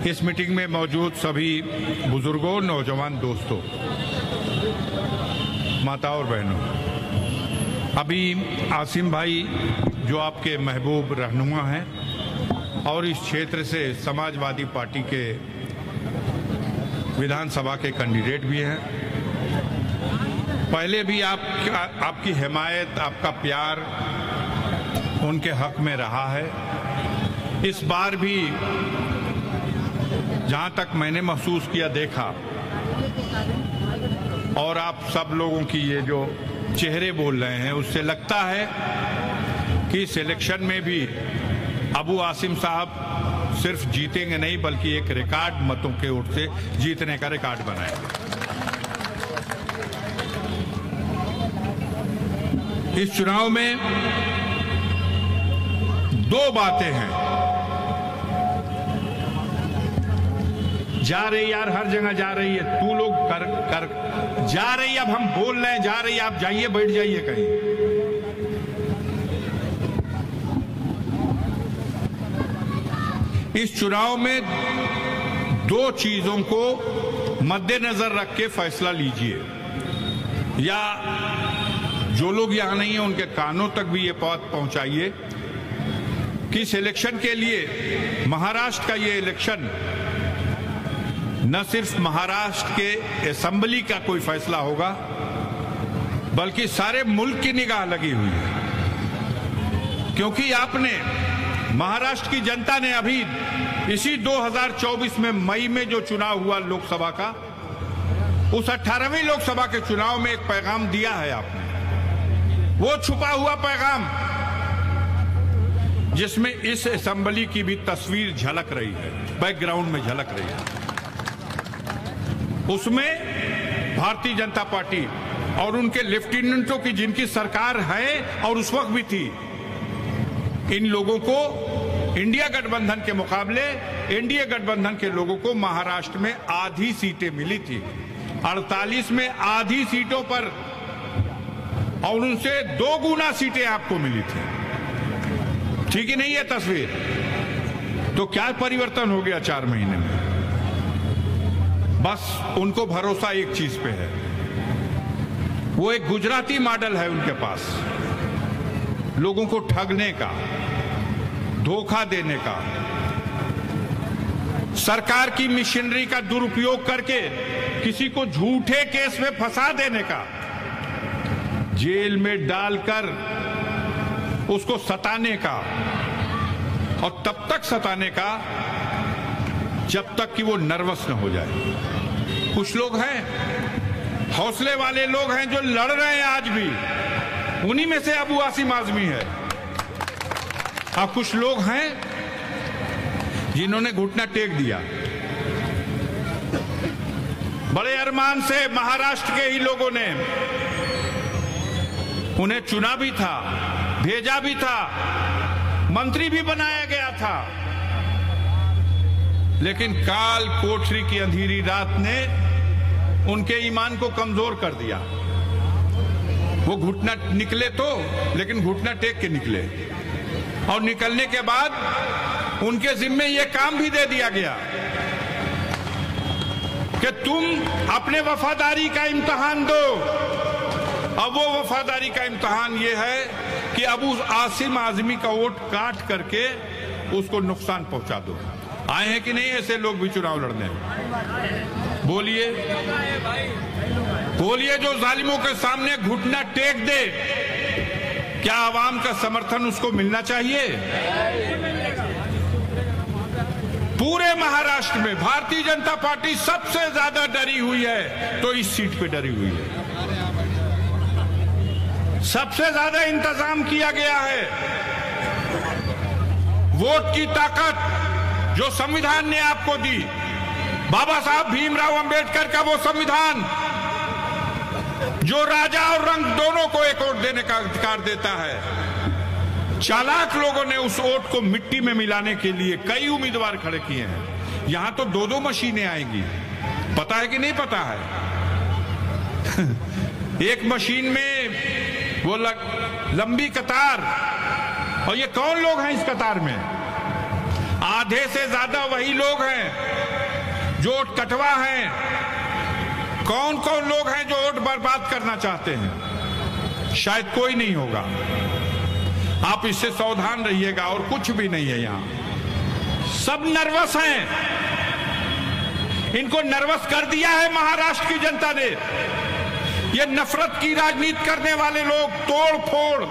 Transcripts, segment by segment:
इस मीटिंग में मौजूद सभी बुजुर्गों, नौजवान दोस्तों, माता और बहनों, अभी आसिम भाई जो आपके महबूब रहनुमा हैं और इस क्षेत्र से समाजवादी पार्टी के विधानसभा के कैंडिडेट भी हैं, पहले भी आपकी हिमायत, आपका प्यार उनके हक में रहा है। इस बार भी जहां तक मैंने महसूस किया, देखा, और आप सब लोगों की ये जो चेहरे बोल रहे हैं, उससे लगता है कि इस इलेक्शन में भी अबू आसिम साहब सिर्फ जीतेंगे नहीं बल्कि एक रिकॉर्ड मतों के वोट से जीतने का रिकॉर्ड बनाएंगे। इस चुनाव में दो बातें हैं। जा रही यार, हर जगह जा रही है, तू लोग कर जा रही, अब हम बोल रहे हैं, जा रही, आप जाइए, बैठ जाइए कहीं। इस चुनाव में दो चीजों को मद्देनजर रख के फैसला लीजिए, या जो लोग यहां नहीं है उनके कानों तक भी ये बात पहुंचाइए कि इस इलेक्शन के लिए, महाराष्ट्र का ये इलेक्शन न सिर्फ महाराष्ट्र के असेंबली का कोई फैसला होगा बल्कि सारे मुल्क की निगाह लगी हुई है, क्योंकि आपने, महाराष्ट्र की जनता ने अभी इसी 2024 में मई में जो चुनाव हुआ लोकसभा का, उस 18वीं लोकसभा के चुनाव में एक पैगाम दिया है आपने। वो छुपा हुआ पैगाम जिसमें इस असेंबली की भी तस्वीर झलक रही है, बैकग्राउंड में झलक रही है, उसमें भारतीय जनता पार्टी और उनके लेफ्टिनेंटों की, जिनकी सरकार है और उस वक्त भी थी, इन लोगों को इंडिया गठबंधन के मुकाबले एनडीए गठबंधन के लोगों को महाराष्ट्र में आधी सीटें मिली थी, 48 में आधी सीटों पर, और उनसे 2 गुना सीटें आपको मिली थी। ठीक ही नहीं है तस्वीर? तो क्या परिवर्तन हो गया 4 महीने में? बस उनको भरोसा एक चीज पे है, वो एक गुजराती मॉडल है उनके पास, लोगों को ठगने का, धोखा देने का, सरकार की मशीनरी का दुरुपयोग करके किसी को झूठे केस में फंसा देने का, जेल में डालकर उसको सताने का, और तब तक सताने का जब तक कि वो नर्वस न हो जाए। कुछ लोग हैं, हौसले वाले लोग हैं जो लड़ रहे हैं आज भी, उन्हीं में से अबू आसिम आजमी है। और कुछ लोग हैं जिन्होंने घुटना टेक दिया, बड़े अरमान से महाराष्ट्र के ही लोगों ने उन्हें चुना भी था, भेजा भी था, मंत्री भी बनाया गया था, लेकिन काल कोठरी की अंधेरी रात ने उनके ईमान को कमजोर कर दिया। वो घुटना निकले तो, लेकिन घुटना टेक के निकले, और निकलने के बाद उनके जिम्मे ये काम भी दे दिया गया कि तुम अपने वफादारी का इम्तिहान दो। अब वो वफादारी का इम्तिहान ये है कि अबू आसिम आजमी का वोट काट करके उसको नुकसान पहुंचा दो। आए हैं कि नहीं ऐसे लोग भी चुनाव लड़ने? बोलिए, बोलिए, जो जालिमों के सामने घुटना टेक दे, क्या आवाम का समर्थन उसको मिलना चाहिए? पूरे महाराष्ट्र में भारतीय जनता पार्टी सबसे ज्यादा डरी हुई है, तो इस सीट पे डरी हुई है। सबसे ज्यादा इंतजाम किया गया है। वोट की ताकत जो संविधान ने आपको दी, बाबा साहब भीमराव अंबेडकर का वो संविधान जो राजा और रंग दोनों को एक वोट देने का अधिकार देता है, चालाक लोगों ने उस वोट को मिट्टी में मिलाने के लिए कई उम्मीदवार खड़े किए हैं। यहां तो 2-2 मशीनें आएंगी, पता है कि नहीं पता है? एक मशीन में वो लंबी कतार, और ये कौन लोग हैं इस कतार में? आधे से ज्यादा वही लोग हैं जो वोट कटवा हैं। कौन कौन लोग हैं जो वोट बर्बाद करना चाहते हैं? शायद कोई नहीं होगा। आप इससे सावधान रहिएगा, और कुछ भी नहीं है। यहां सब नर्वस हैं। इनको नर्वस कर दिया है महाराष्ट्र की जनता ने। ये नफरत की राजनीति करने वाले लोग, तोड़ फोड़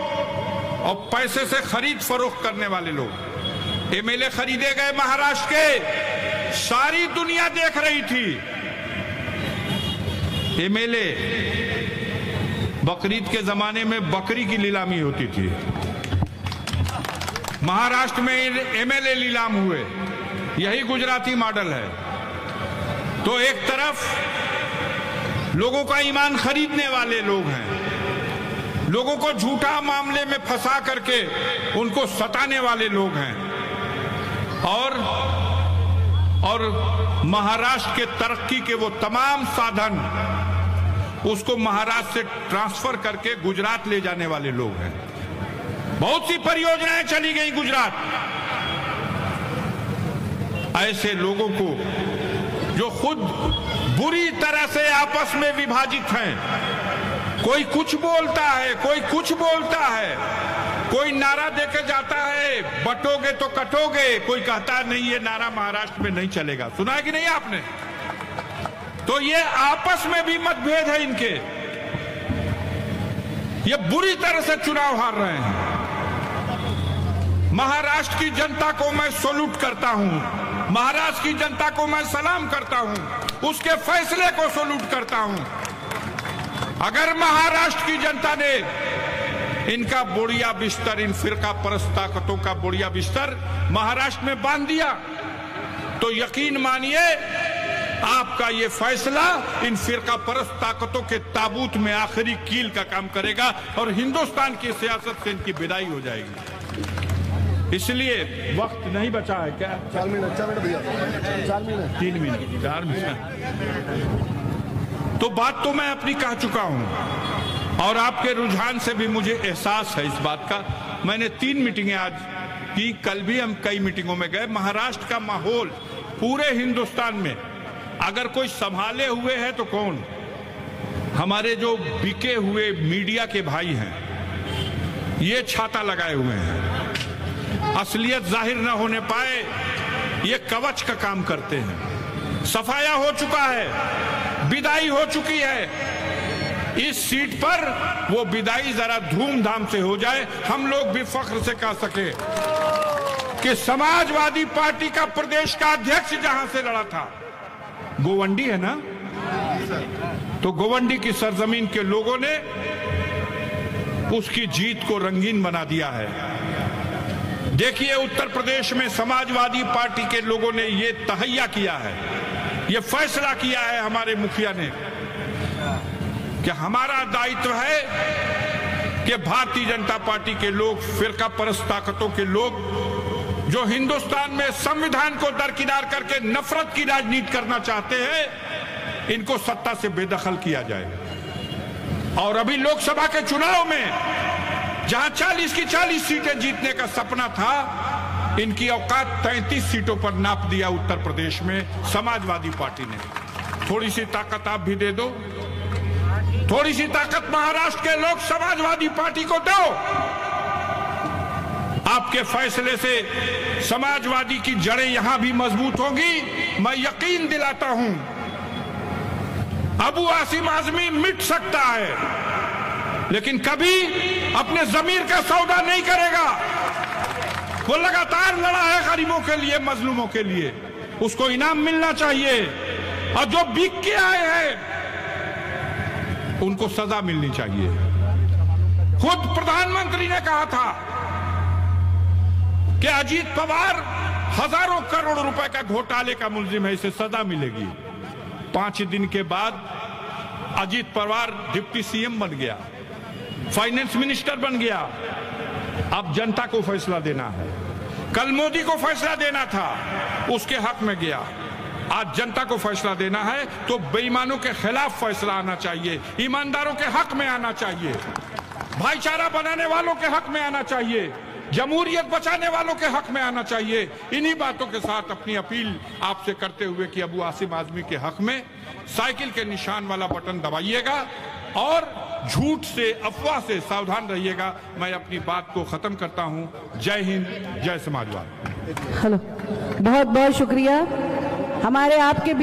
और पैसे से खरीद फरोख्त करने वाले लोग। एमएलए खरीदे गए महाराष्ट्र के, सारी दुनिया देख रही थी। एमएलए, बकरीद के जमाने में बकरी की नीलामी होती थी, महाराष्ट्र में एमएलए नीलाम हुए। यही गुजराती मॉडल है। तो एक तरफ लोगों का ईमान खरीदने वाले लोग हैं, लोगों को झूठा मामले में फंसा करके उनको सताने वाले लोग हैं, और महाराष्ट्र के तरक्की के वो तमाम साधन उसको महाराष्ट्र से ट्रांसफर करके गुजरात ले जाने वाले लोग हैं। बहुत सी परियोजनाएं चली गई गुजरात। ऐसे लोगों को जो खुद बुरी तरह से आपस में विभाजित हैं, कोई कुछ बोलता है, कोई कुछ बोलता है, कोई नारा देके जाता है बटोगे तो कटोगे, कोई कहता नहीं ये नारा महाराष्ट्र में नहीं चलेगा। सुना है कि नहीं आपने? तो ये आपस में भी मतभेद है इनके। ये बुरी तरह से चुनाव हार रहे हैं। महाराष्ट्र की जनता को मैं सैल्यूट करता हूं, महाराष्ट्र की जनता को मैं सलाम करता हूं, उसके फैसले को सैल्यूट करता हूं। अगर महाराष्ट्र की जनता ने इनका बोरिया बिस्तर, इन फिरका परस्त ताकतों का बोरिया बिस्तर महाराष्ट्र में बांध दिया, तो यकीन मानिए आपका ये फैसला इन फिरका परस्त ताकतों के ताबूत में आखिरी कील का काम करेगा और हिंदुस्तान की सियासत से इनकी विदाई हो जाएगी। इसलिए वक्त नहीं बचा है। क्या 4 मिनट भैया, 4 मिनट, 3 मिनट, 4 मिनट। तो बात तो मैं अपनी कह चुका हूं, और आपके रुझान से भी मुझे एहसास है इस बात का। मैंने 3 मीटिंगें आज की, कल भी हम कई मीटिंगों में गए। महाराष्ट्र का माहौल पूरे हिंदुस्तान में अगर कोई संभाले हुए है तो कौन? हमारे जो बिके हुए मीडिया के भाई हैं, ये छाता लगाए हुए हैं, असलियत जाहिर न होने पाए ये कवच का काम करते हैं। सफाया हो चुका है, विदाई हो चुकी है। इस सीट पर वो विदाई जरा धूमधाम से हो जाए, हम लोग भी फख्र से कह सके कि समाजवादी पार्टी का प्रदेश का अध्यक्ष जहां से लड़ा था, गोवंडी है ना, तो गोवंडी की सरजमीन के लोगों ने उसकी जीत को रंगीन बना दिया है। देखिए उत्तर प्रदेश में समाजवादी पार्टी के लोगों ने ये तहैया किया है, ये फैसला किया है हमारे मुखिया ने कि हमारा दायित्व है कि भारतीय जनता पार्टी के लोग, फिरका परस्त ताकतों के लोग जो हिंदुस्तान में संविधान को दरकिनार करके नफरत की राजनीति करना चाहते हैं, इनको सत्ता से बेदखल किया जाए। और अभी लोकसभा के चुनाव में जहां 40 की 40 सीटें जीतने का सपना था, इनकी औकात 33 सीटों पर नाप दिया उत्तर प्रदेश में समाजवादी पार्टी ने। थोड़ी सी ताकत आप भी दे दो, थोड़ी सी ताकत महाराष्ट्र के लोग समाजवादी पार्टी को दो। आपके फैसले से समाजवादी की जड़ें यहां भी मजबूत होंगी। मैं यकीन दिलाता हूं अबू आसिम आजमी मिट सकता है, लेकिन कभी अपने जमीर का सौदा नहीं करेगा। वो लगातार लड़ा है गरीबों के लिए, मजलूमों के लिए, उसको इनाम मिलना चाहिए। और जो बिक के आए हैं उनको सजा मिलनी चाहिए। खुद प्रधानमंत्री ने कहा था कि अजीत पवार हजारों करोड़ रुपए का घोटाले का मुलजिम है, इसे सजा मिलेगी। 5 दिन के बाद अजीत पवार डिप्टी सीएम बन गया, फाइनेंस मिनिस्टर बन गया। अब जनता को फैसला देना है। कल मोदी को फैसला देना था, उसके हक में गया। आज जनता को फैसला देना है, तो बेईमानों के खिलाफ फैसला आना चाहिए, ईमानदारों के हक में आना चाहिए, भाईचारा बनाने वालों के हक में आना चाहिए। जमहूरियत बचाने वालों के हक में आना चाहिए। इन्हीं बातों के साथ अपनी अपील आपसे करते हुए कि अबू आसिम आजमी के हक में साइकिल के निशान वाला बटन दबाइएगा और झूठ से, अफवाह से सावधान रहिएगा। मैं अपनी बात को खत्म करता हूं। जय हिंद, जय समाजवाद। हेलो, बहुत बहुत शुक्रिया हमारे आपके